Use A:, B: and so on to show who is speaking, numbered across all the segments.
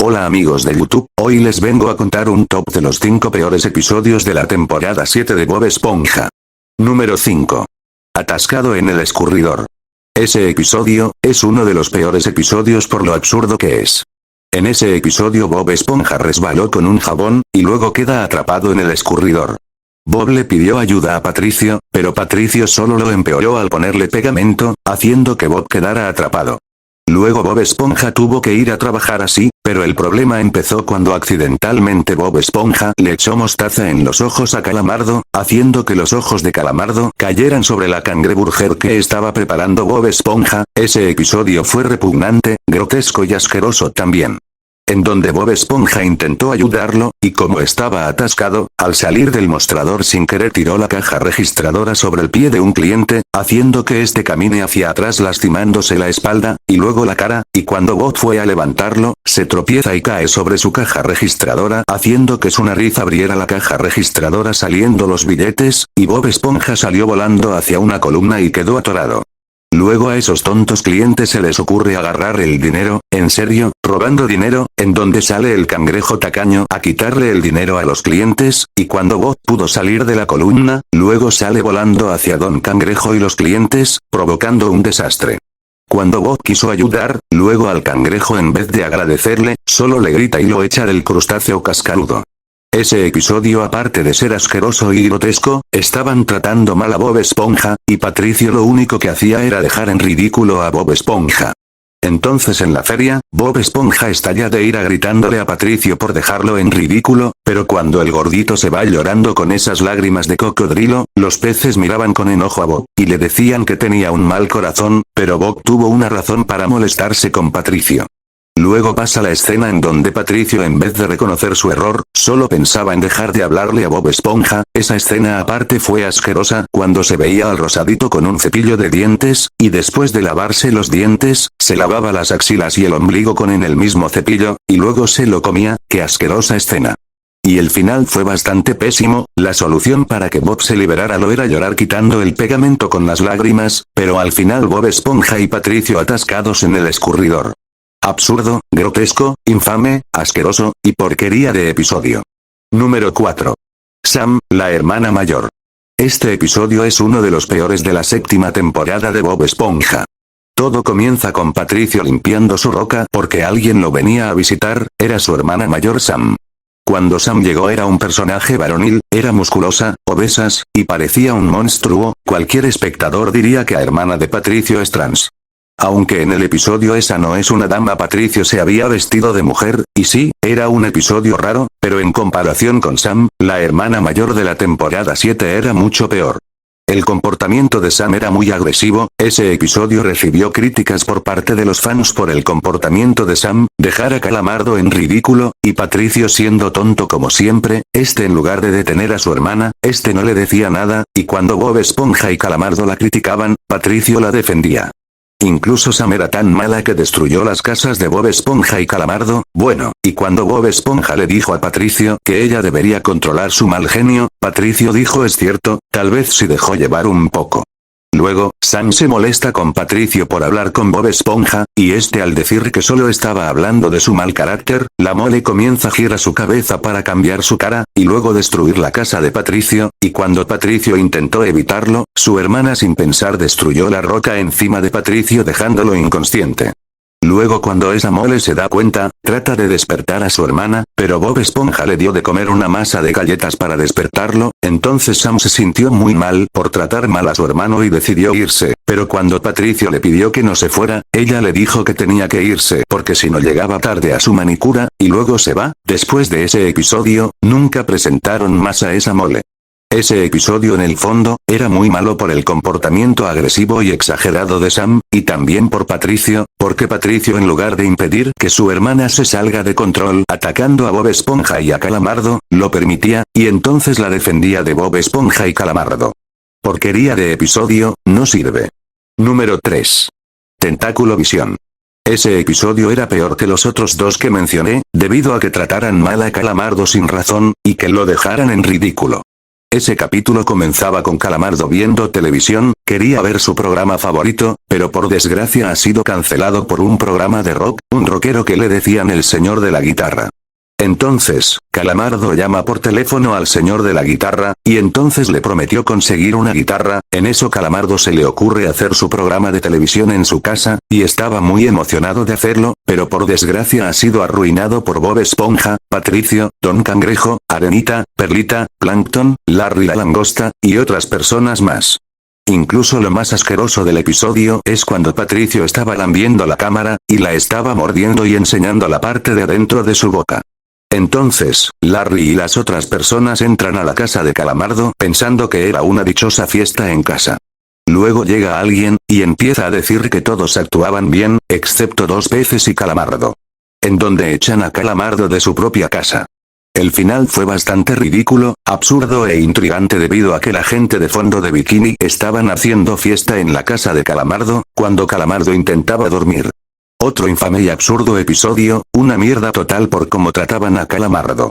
A: Hola amigos de YouTube, hoy les vengo a contar un top de los 5 peores episodios de la temporada 7 de Bob Esponja. Número 5. Atascado en el escurridor. Ese episodio, es uno de los peores episodios por lo absurdo que es. En ese episodio Bob Esponja resbaló con un jabón, y luego queda atrapado en el escurridor. Bob le pidió ayuda a Patricio, pero Patricio solo lo empeoró al ponerle pegamento, haciendo que Bob quedara atrapado. Luego Bob Esponja tuvo que ir a trabajar así, pero el problema empezó cuando accidentalmente Bob Esponja le echó mostaza en los ojos a Calamardo, haciendo que los ojos de Calamardo cayeran sobre la cangreburger que estaba preparando Bob Esponja. Ese episodio fue repugnante, grotesco y asqueroso también. En donde Bob Esponja intentó ayudarlo, y como estaba atascado, al salir del mostrador sin querer tiró la caja registradora sobre el pie de un cliente, haciendo que este camine hacia atrás lastimándose la espalda, y luego la cara, y cuando Bob fue a levantarlo, se tropieza y cae sobre su caja registradora, haciendo que su nariz abriera la caja registradora saliendo los billetes, y Bob Esponja salió volando hacia una columna y quedó atorado. Luego a esos tontos clientes se les ocurre agarrar el dinero, en serio, robando dinero, en donde sale el cangrejo tacaño a quitarle el dinero a los clientes, y cuando Bob pudo salir de la columna, luego sale volando hacia Don Cangrejo y los clientes, provocando un desastre. Cuando Bob quiso ayudar, luego al cangrejo en vez de agradecerle, solo le grita y lo echa del crustáceo cascarudo. Ese episodio aparte de ser asqueroso y grotesco, estaban tratando mal a Bob Esponja, y Patricio lo único que hacía era dejar en ridículo a Bob Esponja. Entonces en la feria, Bob Esponja estalla de ira gritándole a Patricio por dejarlo en ridículo, pero cuando el gordito se va llorando con esas lágrimas de cocodrilo, los peces miraban con enojo a Bob, y le decían que tenía un mal corazón, pero Bob tuvo una razón para molestarse con Patricio. Luego pasa la escena en donde Patricio en vez de reconocer su error, solo pensaba en dejar de hablarle a Bob Esponja. Esa escena aparte fue asquerosa cuando se veía al rosadito con un cepillo de dientes, y después de lavarse los dientes, se lavaba las axilas y el ombligo con el mismo cepillo, y luego se lo comía. ¡Qué asquerosa escena! Y el final fue bastante pésimo. La solución para que Bob se liberara lo era llorar quitando el pegamento con las lágrimas, pero al final Bob Esponja y Patricio atascados en el escurridor. Absurdo, grotesco, infame, asqueroso, y porquería de episodio. Número 4. Sam, la hermana mayor. Este episodio es uno de los peores de la 7ª temporada de Bob Esponja. Todo comienza con Patricio limpiando su roca porque alguien lo venía a visitar, era su hermana mayor Sam. Cuando Sam llegó era un personaje varonil, era musculosa, obesas, y parecía un monstruo. Cualquier espectador diría que la hermana de Patricio es trans. Aunque en el episodio esa no es una dama, Patricio se había vestido de mujer, y sí, era un episodio raro, pero en comparación con Sam, la hermana mayor de la temporada 7 era mucho peor. El comportamiento de Sam era muy agresivo. Ese episodio recibió críticas por parte de los fans por el comportamiento de Sam, dejar a Calamardo en ridículo, y Patricio siendo tonto como siempre. En lugar de detener a su hermana, no le decía nada, y cuando Bob Esponja y Calamardo la criticaban, Patricio la defendía. Incluso Sam era tan mala que destruyó las casas de Bob Esponja y Calamardo. Bueno, y cuando Bob Esponja le dijo a Patricio que ella debería controlar su mal genio, Patricio dijo: es cierto, tal vez sí dejó llevar un poco. Luego, Sam se molesta con Patricio por hablar con Bob Esponja, y al decir que solo estaba hablando de su mal carácter, la mole comienza a girar su cabeza para cambiar su cara, y luego destruir la casa de Patricio, y cuando Patricio intentó evitarlo, su hermana sin pensar destruyó la roca encima de Patricio dejándolo inconsciente. Luego cuando esa mole se da cuenta, trata de despertar a su hermana, pero Bob Esponja le dio de comer una masa de galletas para despertarlo. Entonces Sam se sintió muy mal por tratar mal a su hermano y decidió irse, pero cuando Patricio le pidió que no se fuera, ella le dijo que tenía que irse porque si no llegaba tarde a su manicura, y luego se va. Después de ese episodio, nunca presentaron más a esa mole. Ese episodio en el fondo, era muy malo por el comportamiento agresivo y exagerado de Sam, y también por Patricio, porque Patricio en lugar de impedir que su hermana se salga de control atacando a Bob Esponja y a Calamardo, lo permitía, y entonces la defendía de Bob Esponja y Calamardo. Porquería de episodio, no sirve. Número 3. Tentáculo Visión. Ese episodio era peor que los otros dos que mencioné, debido a que trataran mal a Calamardo sin razón, y que lo dejaran en ridículo. Ese capítulo comenzaba con Calamardo viendo televisión, quería ver su programa favorito, pero por desgracia ha sido cancelado por un programa de rock, un rockero que le decían el señor de la guitarra. Entonces, Calamardo llama por teléfono al señor de la guitarra, y entonces le prometió conseguir una guitarra. En eso Calamardo se le ocurre hacer su programa de televisión en su casa, y estaba muy emocionado de hacerlo, pero por desgracia ha sido arruinado por Bob Esponja, Patricio, Don Cangrejo, Arenita, Perlita, Plankton, Larry la langosta, y otras personas más. Incluso lo más asqueroso del episodio es cuando Patricio estaba lambiendo la cámara, y la estaba mordiendo y enseñando la parte de adentro de su boca. Entonces, Larry y las otras personas entran a la casa de Calamardo pensando que era una dichosa fiesta en casa. Luego llega alguien, y empieza a decir que todos actuaban bien, excepto 2 peces y Calamardo. En donde echan a Calamardo de su propia casa. El final fue bastante ridículo, absurdo e intrigante debido a que la gente de fondo de bikini estaban haciendo fiesta en la casa de Calamardo, cuando Calamardo intentaba dormir. Otro infame y absurdo episodio, una mierda total por cómo trataban a Calamardo.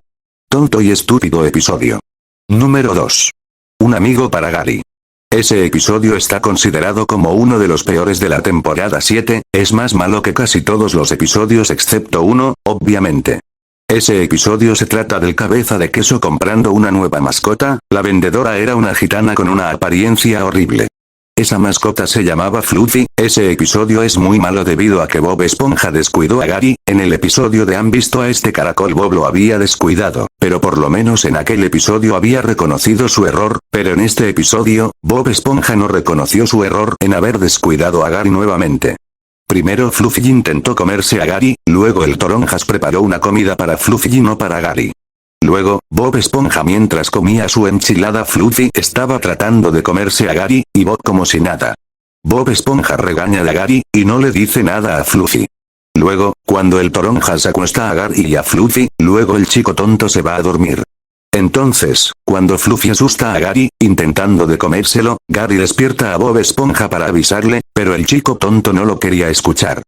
A: Tonto y estúpido episodio. Número 2. Un amigo para Gary. Ese episodio está considerado como uno de los peores de la temporada 7, es más malo que casi todos los episodios excepto uno, obviamente. Ese episodio se trata del cabeza de queso comprando una nueva mascota, la vendedora era una gitana con una apariencia horrible. Esa mascota se llamaba Fluffy. Ese episodio es muy malo debido a que Bob Esponja descuidó a Gary. En el episodio de ¿Han visto a este caracol? Bob lo había descuidado, pero por lo menos en aquel episodio había reconocido su error, pero en este episodio, Bob Esponja no reconoció su error en haber descuidado a Gary nuevamente. Primero Fluffy intentó comerse a Gary, luego el Toronjas preparó una comida para Fluffy y no para Gary. Luego, Bob Esponja mientras comía su enchilada Fluffy estaba tratando de comerse a Gary, y Bob como si nada. Bob Esponja regaña a Gary, y no le dice nada a Fluffy. Luego, cuando el Toronjas acuesta a Gary y a Fluffy, luego el chico tonto se va a dormir. Entonces, cuando Fluffy asusta a Gary, intentando de comérselo, Gary despierta a Bob Esponja para avisarle, pero el chico tonto no lo quería escuchar.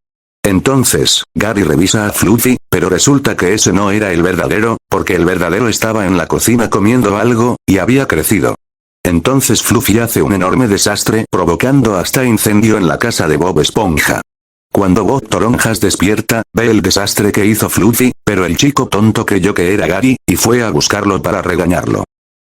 A: Entonces, Gary revisa a Fluffy, pero resulta que ese no era el verdadero, porque el verdadero estaba en la cocina comiendo algo, y había crecido. Entonces Fluffy hace un enorme desastre provocando hasta incendio en la casa de Bob Esponja. Cuando Bob Toronjas despierta, ve el desastre que hizo Fluffy, pero el chico tonto creyó que era Gary, y fue a buscarlo para regañarlo.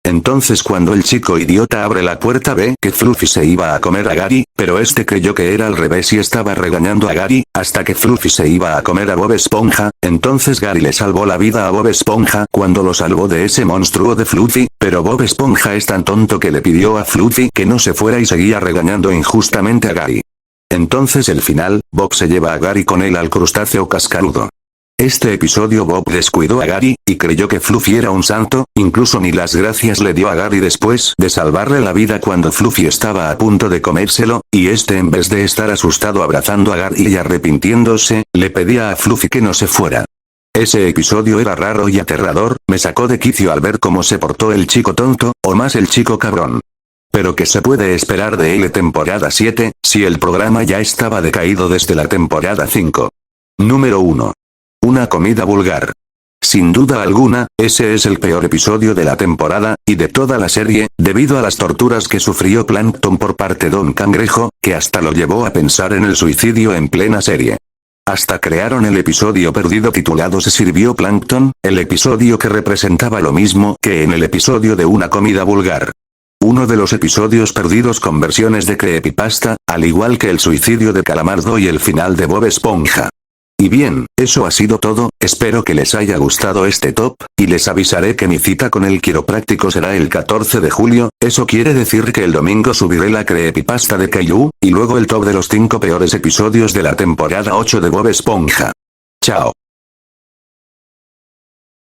A: Entonces cuando el chico idiota abre la puerta ve que Fluffy se iba a comer a Gary, pero este creyó que era al revés y estaba regañando a Gary, hasta que Fluffy se iba a comer a Bob Esponja. Entonces Gary le salvó la vida a Bob Esponja cuando lo salvó de ese monstruo de Fluffy, pero Bob Esponja es tan tonto que le pidió a Fluffy que no se fuera y seguía regañando injustamente a Gary. Entonces el final, Bob se lleva a Gary con él al crustáceo cascarudo. Este episodio Bob descuidó a Gary, y creyó que Fluffy era un santo, incluso ni las gracias le dio a Gary después de salvarle la vida cuando Fluffy estaba a punto de comérselo, y este en vez de estar asustado abrazando a Gary y arrepintiéndose, le pedía a Fluffy que no se fuera. Ese episodio era raro y aterrador, me sacó de quicio al ver cómo se portó el chico tonto, o más el chico cabrón. Pero ¿qué se puede esperar de él temporada 7, si el programa ya estaba decaído desde la temporada 5? Número 1. Una comida vulgar. Sin duda alguna, ese es el peor episodio de la temporada, y de toda la serie, debido a las torturas que sufrió Plankton por parte de Don Cangrejo, que hasta lo llevó a pensar en el suicidio en plena serie. Hasta crearon el episodio perdido titulado Se sirvió Plankton, el episodio que representaba lo mismo que en el episodio de una comida vulgar. Uno de los episodios perdidos con versiones de creepypasta, al igual que el suicidio de Calamardo y el final de Bob Esponja. Y bien, eso ha sido todo, espero que les haya gustado este top, y les avisaré que mi cita con el quiropráctico será el 14 de julio, eso quiere decir que el domingo subiré la creepypasta de Caillou, y luego el top de los 5 peores episodios de la temporada 8 de Bob Esponja. Chao.